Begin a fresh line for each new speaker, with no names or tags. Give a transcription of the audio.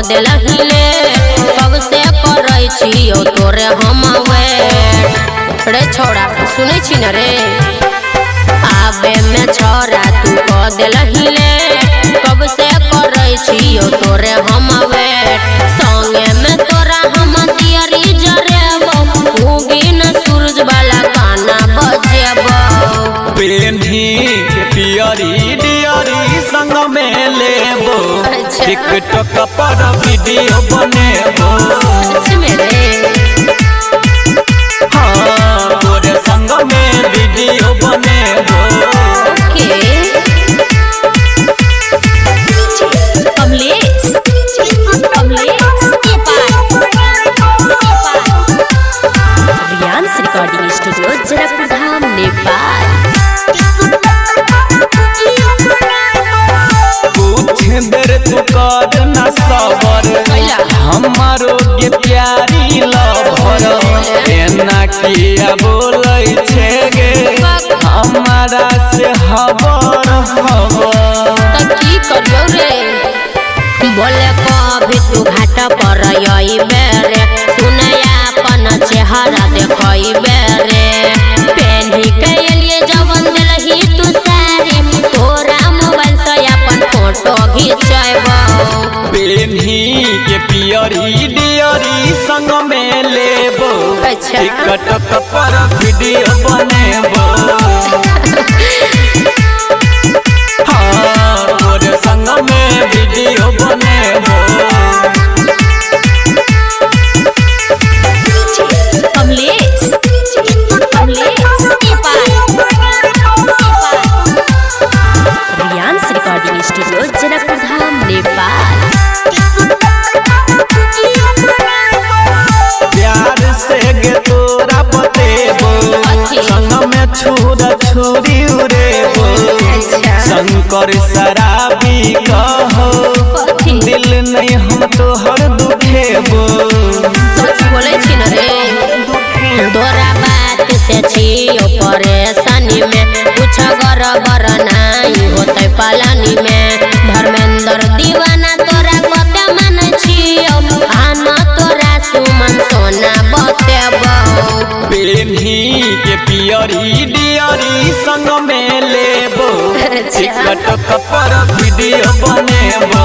देलहिले कब से करै छियो तोरे हम वेट रे छोड़ा सुनै छी न रे आबे में छोरा तू क देलहिले कब से करै छियो तोरे हम वेट संगे में तोरा हम तियरी जरेबो उगी न सूरज वाला गाना बजेबो
पेन्ही पियरी डियरी संग में लेबो टिकटॉक पर वीडियो बनेबो
सच में रे
हाँ तोरे संग में वीडियो बनेबो
ओके कमलेश रियांस रिकॉर्डिंग स्टूडियो जनकपुर धाम नेपाल
कुछ देर तू कर न सबर हमारो के प्यारी लवर एना किया बोलै छे गे हमारा से हबर
त की करियो रे बोले कभी तू घाट पर यही बेरे सुनया अपन चेहरा देखई बेरे पेन्ही के लिए जवन दिलही तू सारी तोरा मोबाइल से अपन फोटो घिंचैबो
पेन्ही के पियरी डियरी संग में लेबो
अच्छा।
टिकटॉक पर वीडियो बनेबो हाँ तोरे संग में वीडियो बनेबो
कमलेश रियांस रिकॉर्डिंग स्टूडियो जनकपुर धाम नेपाल
प्यार से गे तोरा बतेबो संग में छुरा छुरी उड़ेबो शंकर शराबी कहो दिल नहीं हम तोहर दुखेबो
सच बोले छी न रे तोरा बात से छियो परेशानी में कुछ गड़बड़ नहीं होते पालानी में धर्मेंद्र दीवाना तोरा कते मन छियो आना तोरा सुमन सोना बतेबो
पेन्ही के पियरी डियरी संग में लेबो टिकटॉक पर वीडियो बनेबो